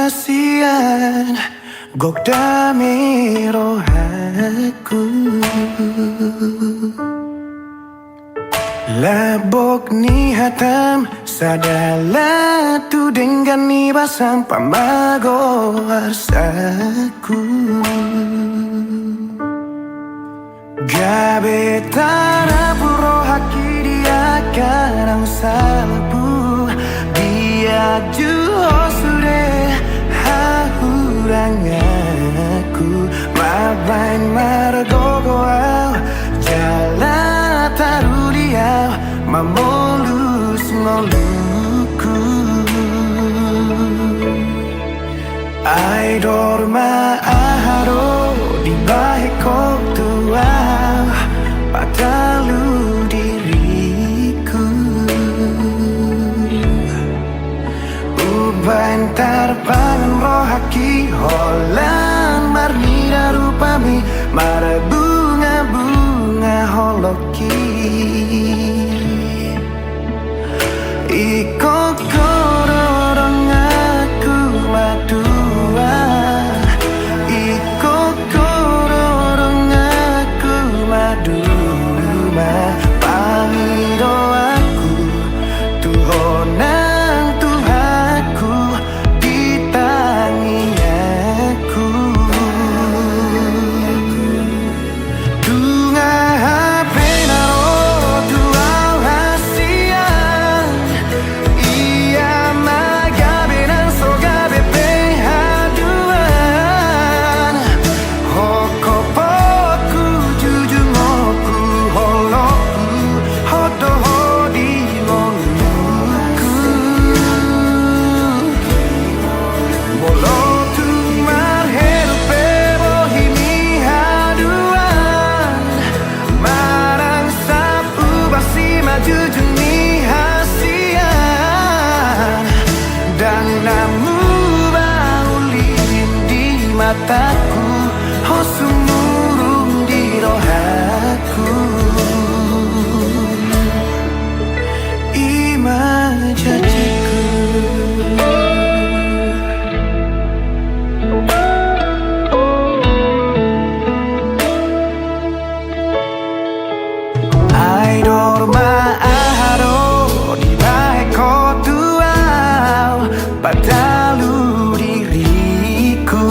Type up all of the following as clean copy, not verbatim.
dahasian gok damiro aku labok ni hatam sadala tu dengan ni basam pamago arsaku gabe tara puro haki dia karang salapu dia juho sure hahurang aku mabain margogo au jala taruliau mamolus moluku ai dorma aharo di baheko tua patalu diriku ubantar pangan rohaki holan marnida rupami mara bunga-bunga holoki iko kororong aku madua iko kororong aku maduma pamido aku tuhonang tuhaku ditangiaku tunga hapenaro tuau hasian ia magabe nan so gabe pehaduan hokopoku jujungoku holoku hodo hodi moluku molotu marhelu pebo himi haduan marang sapu basi maju juni hasian dan namu baulin di mataku hosumurung di rohaku imajajiku ai dorma aharo di baheko tuau padalu diriku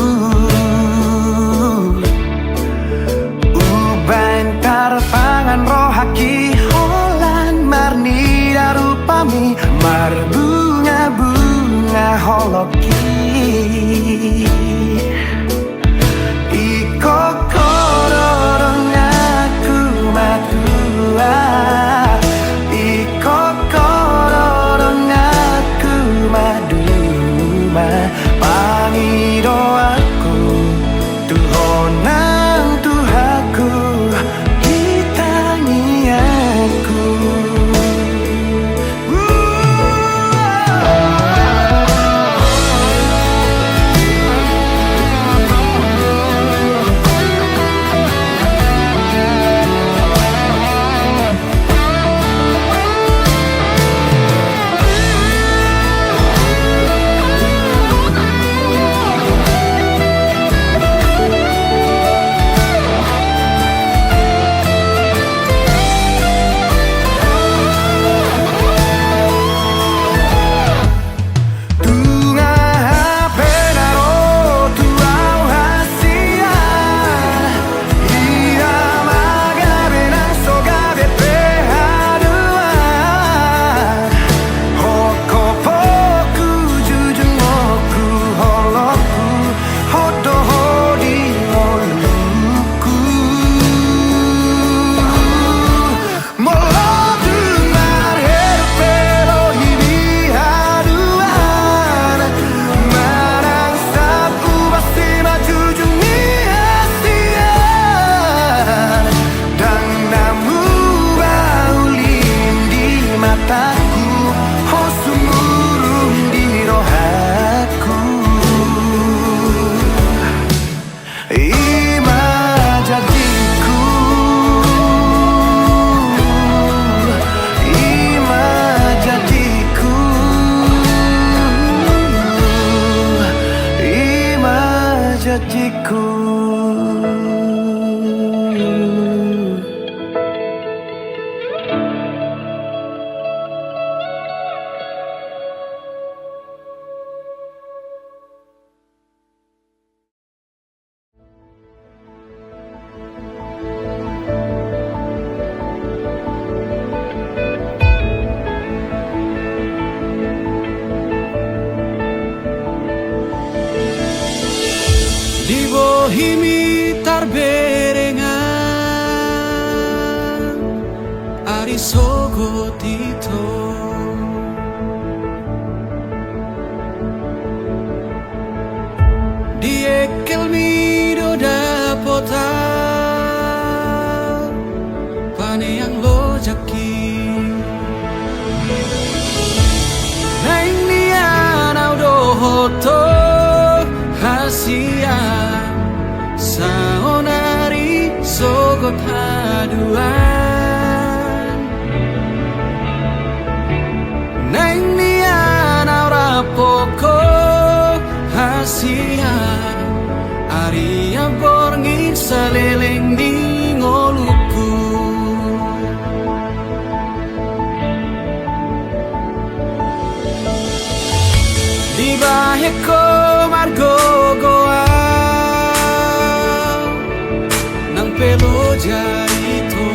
janjiku. Di bohimi tarberengan ari sogo tito di ekel mido dapota pane yang lo jaki nang nian audo hoto hasia saonari sogot haduan nang nian aura poko hasia aria borngin saleleng di ngoluku di baheko margo goa nang pelo jarito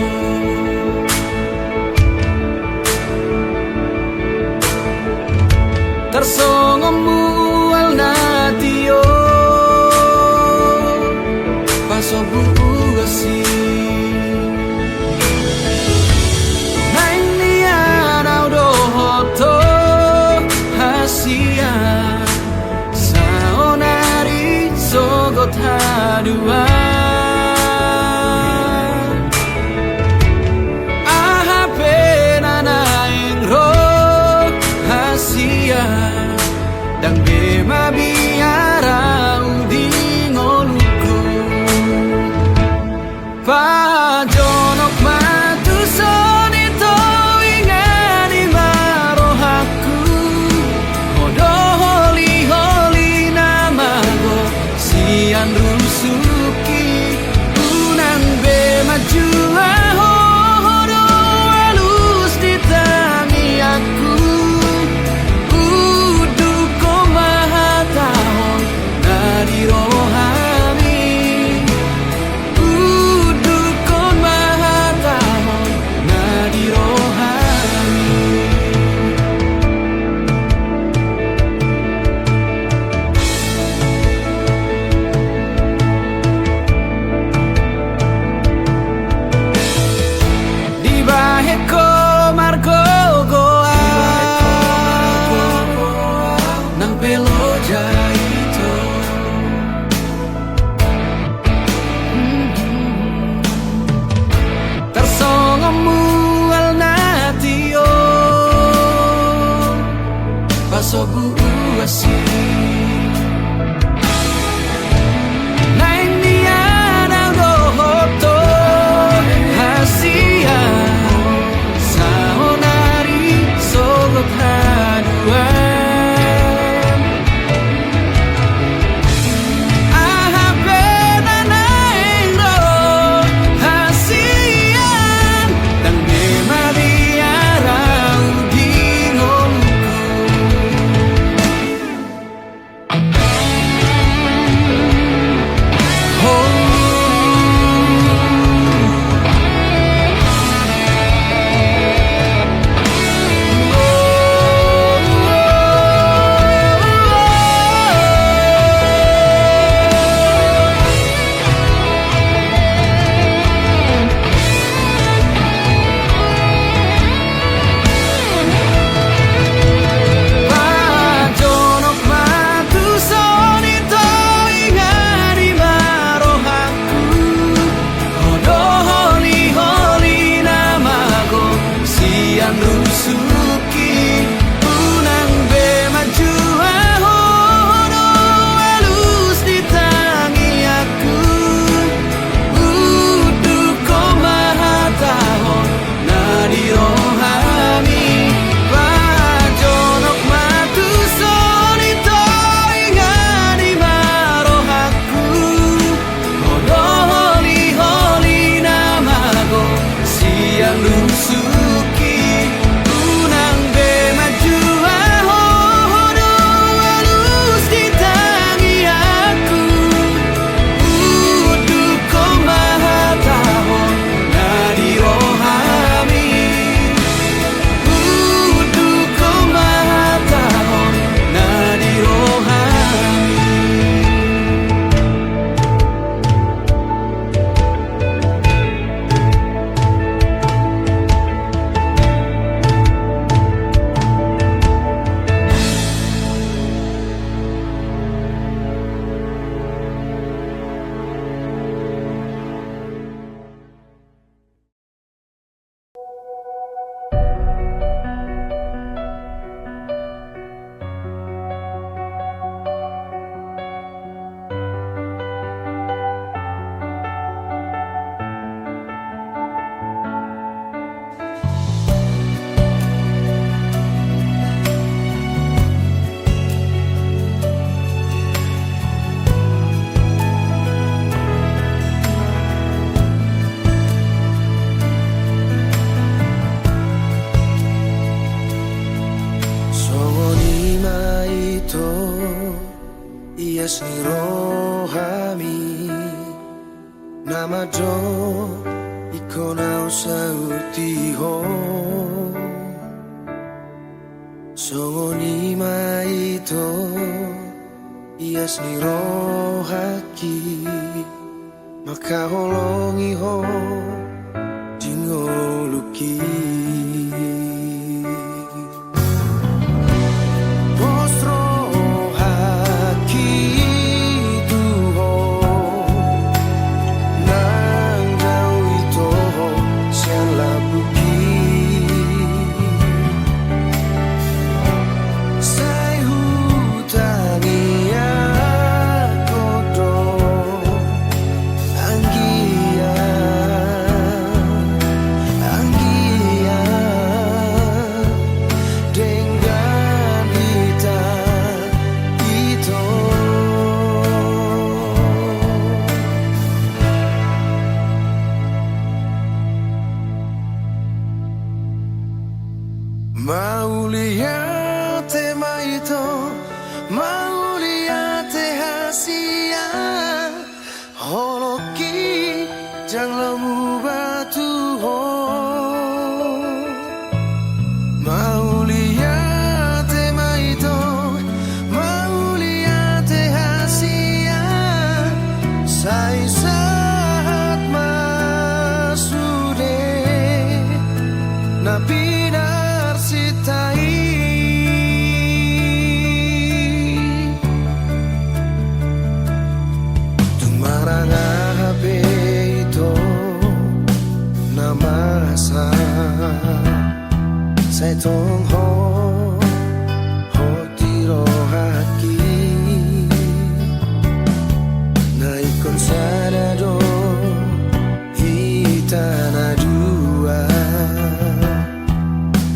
tersongomu al natio paso buasi nang nian audo hoto hasia saonari sogot haduan aha pena naing ro hasia dang bema biara di ngoluku pajonok matu sonito ingani marohaku modo holi holi namago sian rusuki unan bema jua hodo halus di tangi aku uduko mahatahon nadi rohani uduko mahatahon nadi rohani nama do ikona sauti ho songo ni mai to ias ni rohaki maka holongi ho jingo luki Mauliate maito, mauliate hasia, holoki jang lemu batu ho. Mauliate maito, mauliate hasia, sai saat masude nabi. Sai tong ho tiro haki na ikon sana do hitana dua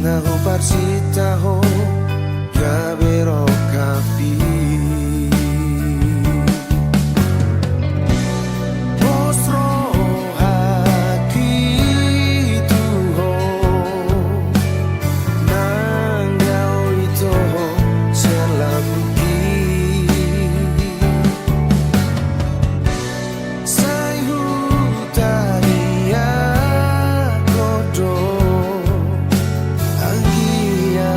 na ho parsita ho kabero kapi Anggia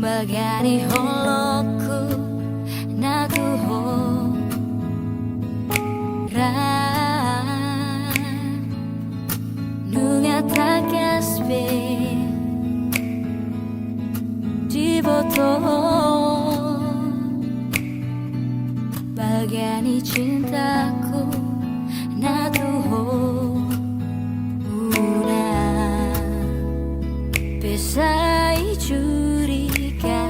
Bagani holoku natuho ra nunga takasbe diboto bagani cintaku natuho una pesai curiga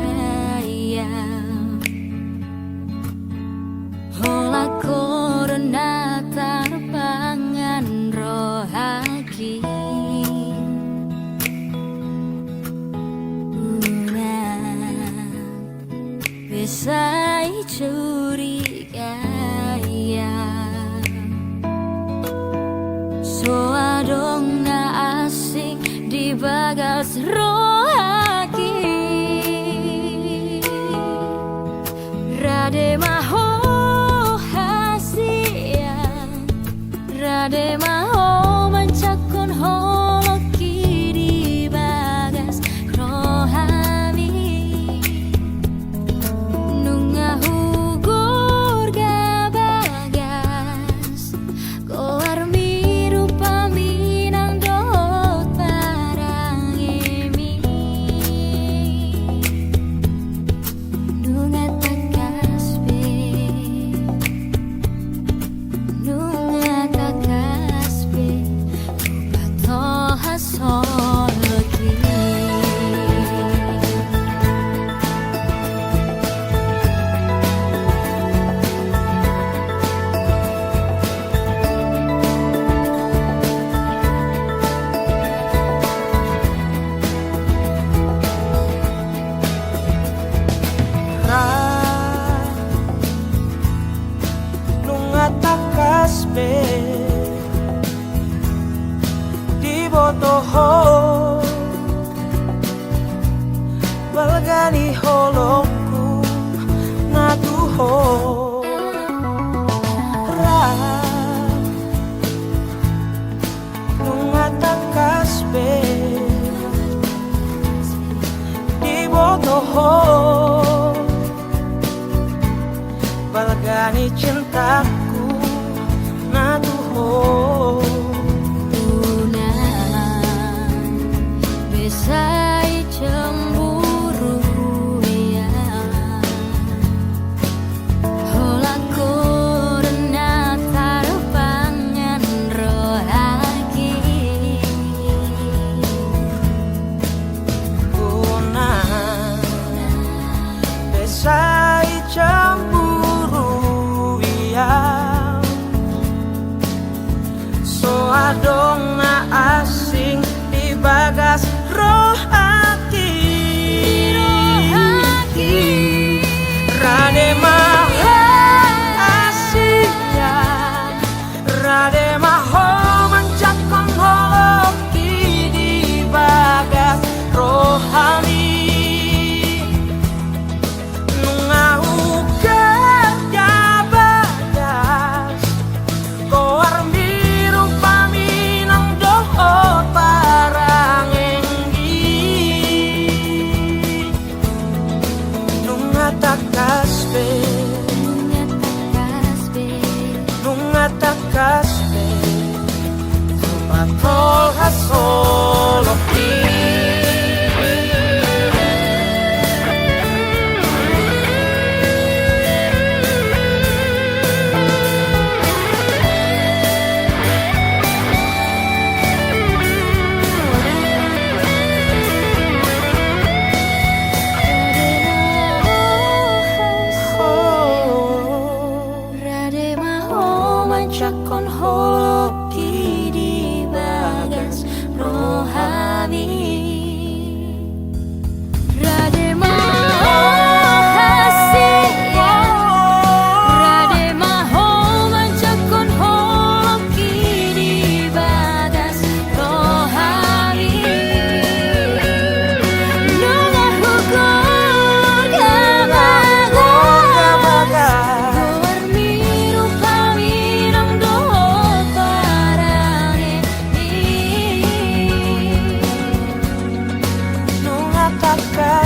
hola corona tarpangan rohaki una pesai curiga so adong na asik di bagas rohaki rade maho hasia rade maho mencakun holoki di bagas rohami nunga hugur gabagas koar miru paminang dot parang emi nunga takasbe nunga takasbe bato hasoloki nunga takasbe dibotoho balgani holoku natuho ra nunga takasbe dibotoho balgani cintaku natuho una besai cemburu ya hola corona tarpangan rohaki una besai cemburu ya so adong na asing di bagas rohaki rade maho asia rade maho mencakon holoki di bagas rohani nunga ugar gabagas koar miru pamin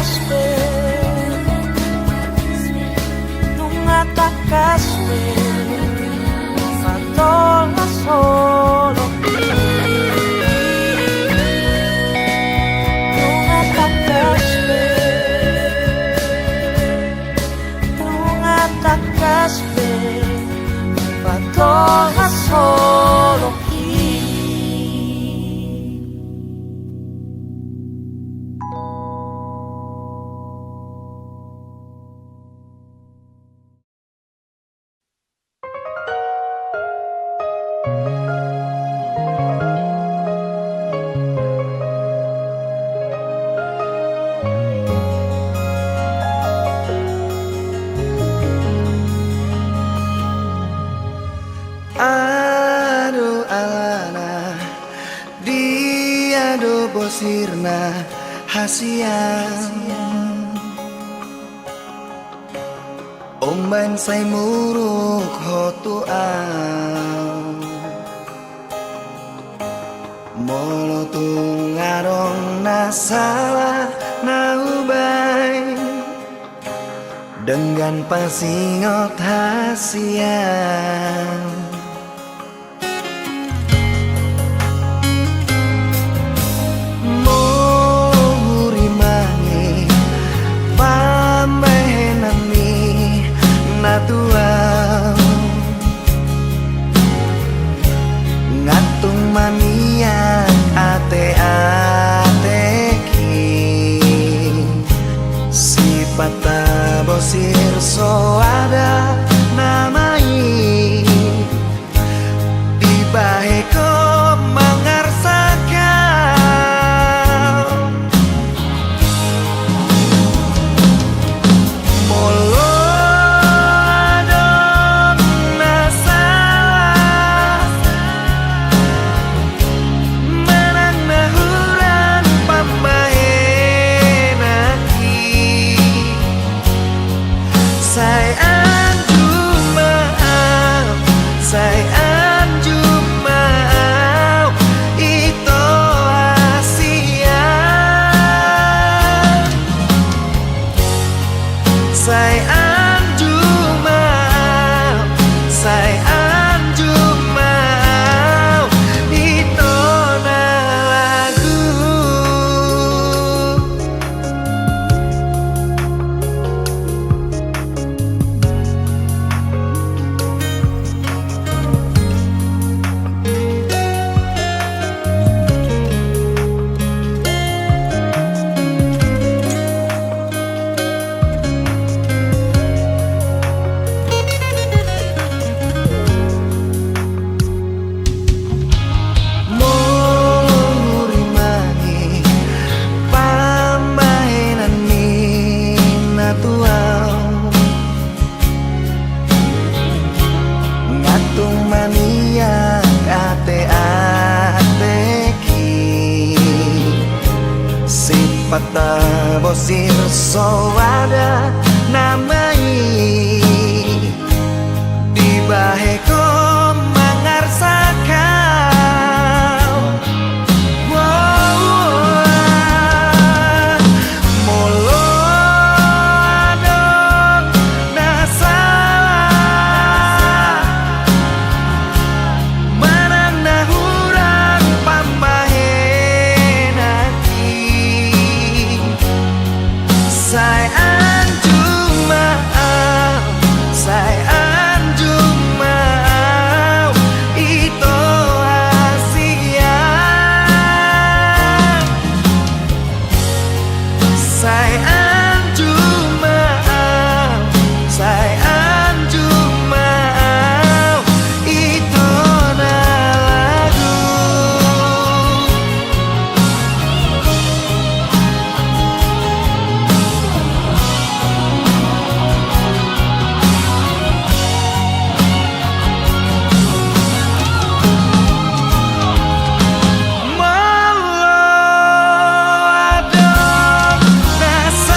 takasbe, nunca takasbe, fatola solo. Nunca takasbe, nunca takasbe, fatola solo. Aduh alana dia do bosirna hasian omban say muruk hotu au molo tungarong nasalah naubay dengan pasingot hasian natuang ngatung mania ate-ateki sipata bosir so ada namai dibaheko mangarsakan molo Pata bosir so ada namai dibaheko mangarsakan molo adong nasalah manang nahurang pambahenaki sayang cuma itu Asia sayang cuma itu lagu Molo adong nasa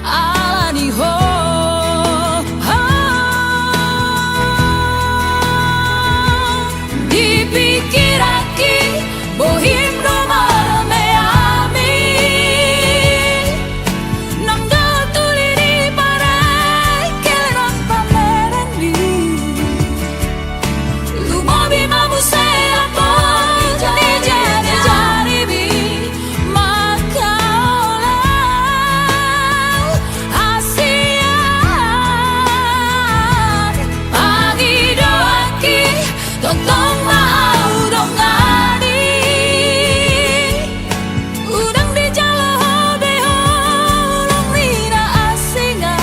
Alani ho dipikir aki bohim no meami nang tuli di parai kelenang pameran di lumobi mamu saya jadi bi Totong mau dong ngadi udang di jalo beho long rina asinga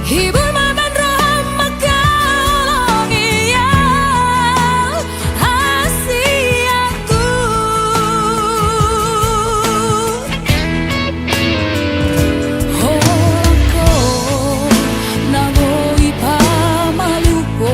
hibur maban roham makalong iya asiaku holako naboi pamaluko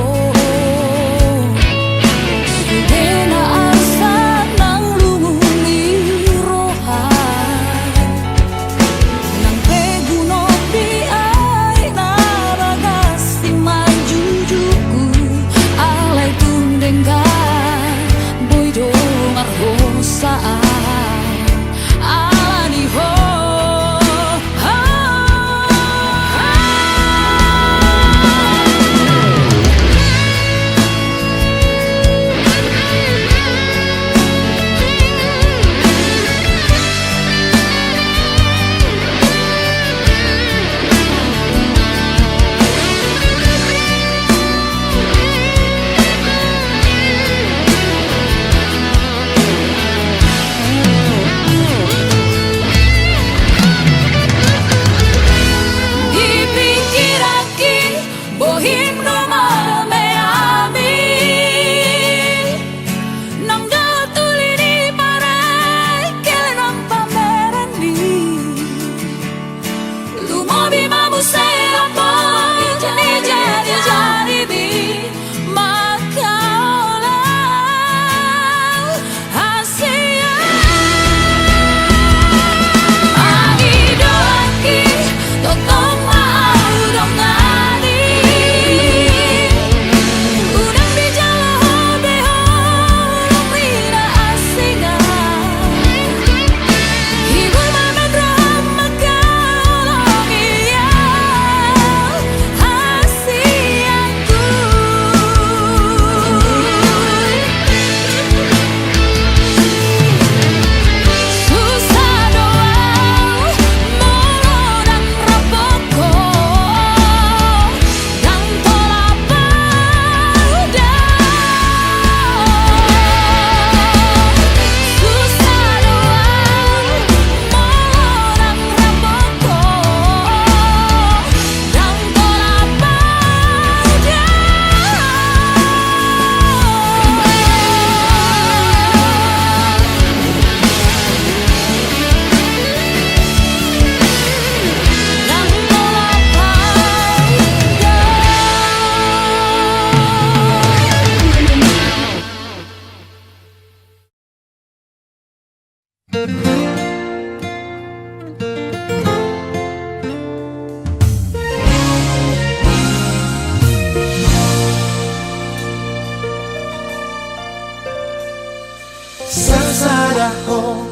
maho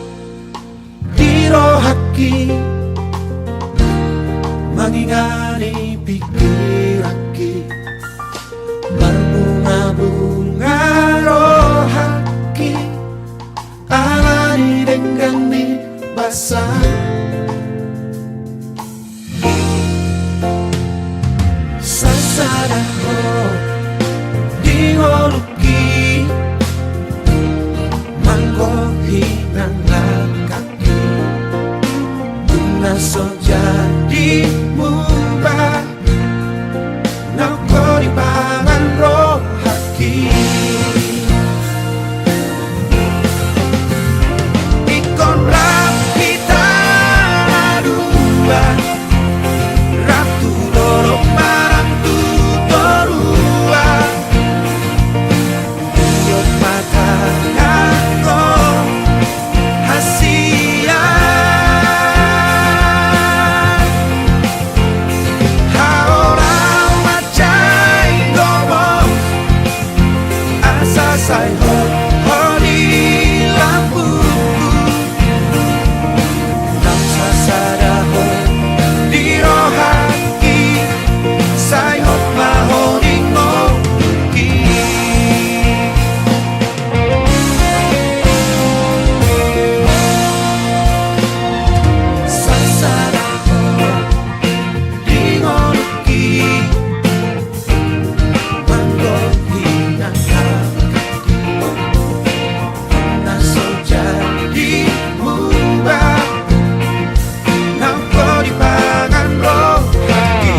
dirohaki mangingani pikiraki berbunga-bunga rohaki alani denggani basah sasadaho dingoluki manggohi nangakaki tunaso jadi mubah nako di pangan rohaki ikon rapita dua ratu dorok marang tutorua yot mata ngako hasia haora macai gomo asa sai ho hori lampu nafsa sadaho dirohaki sai ho mahoni ngoki sasadaho dingoluki manggohi nangakaki naso jadi mubah nako di pangan rohaki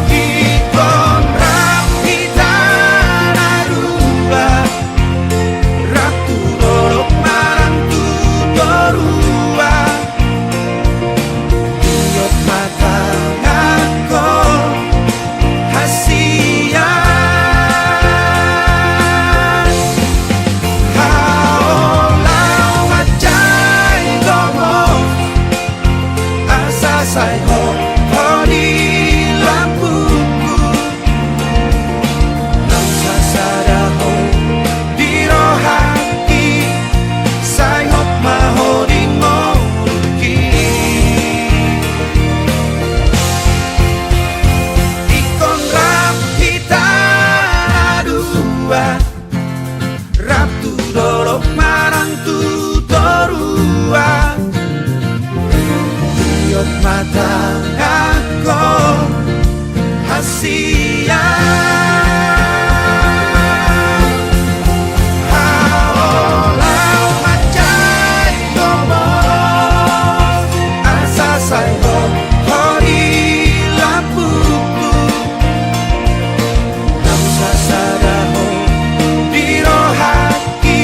ikon rapita narua ratu dorok marang tutorua yot mata ngako hasia haolau macai gomo asa sai ho hodi lampuku nafsa sadaho dirohaki sai ho mahodi ngoki ikon rapita dua ratu dorok marang tutorua yot mata ngako hasia haolau macai gomo asa sai ho hori lampuku nafsa sadaho dirohaki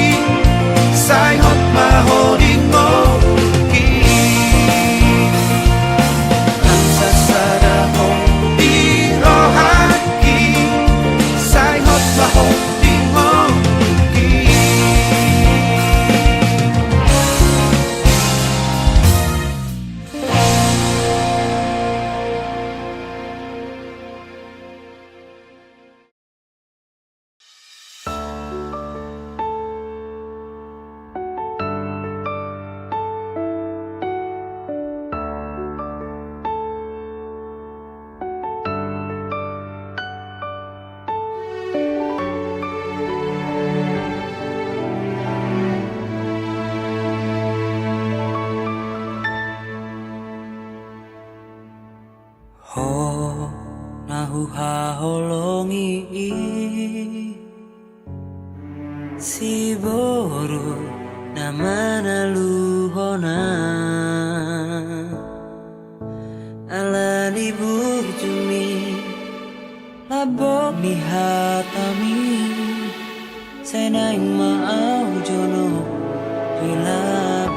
sai ho mahodi ngoki nafsa sadaho dirohaki sai ho mahodi ngoki Ho nahu haholongi si boru namana luhona alani burjumi labok ni hatami senaing maau jono bila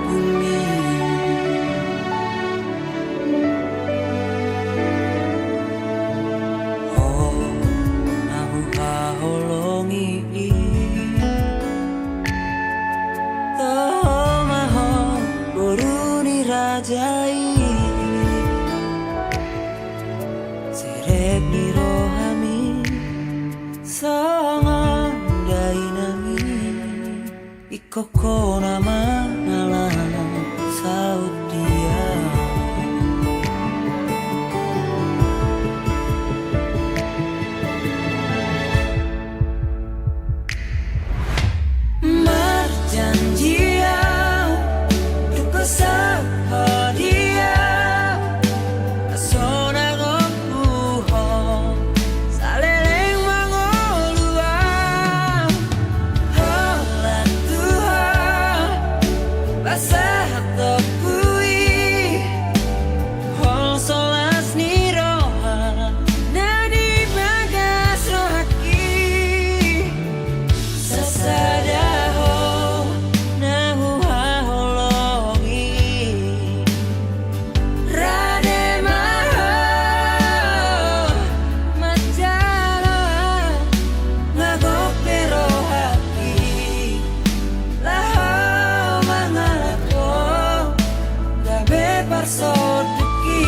bumi rajai Serep nirohami Songo dainami Ikoko nama nala saut dia Marjanjian duka sahadia Asona gopuho saleleng mangoluan Holan Tuhan basah topui Hol solas niroha nadi bagas rohaki Sasadaho nahu haholongi Rade maho macala ngagope rohaki Laho mangalako gabe parsoduki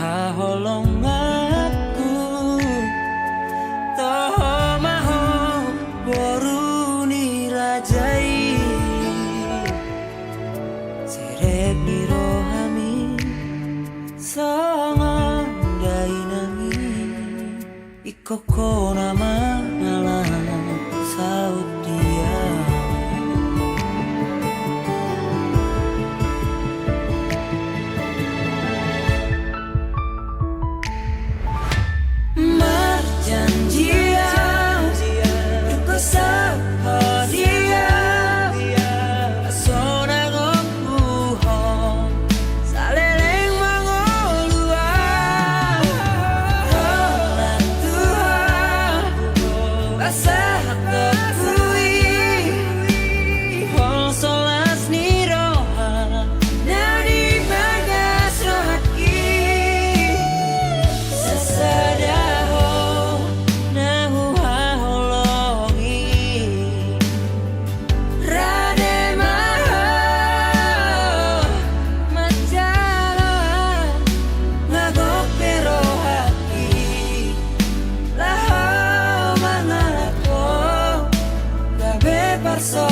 Haholong aku Toho maho boru nirajai Serep nirohami Songo dainami Ikoko nama nala saut dia Marjanjian duka sahadia Asona gopuho saleleng mangoluan Holan Tuhan basah topui Hol solas niroha nadi bagas rohaki Sasadaho nahu haholongi Rade maho macala ngagope rohaki Laho mangalako gabe parso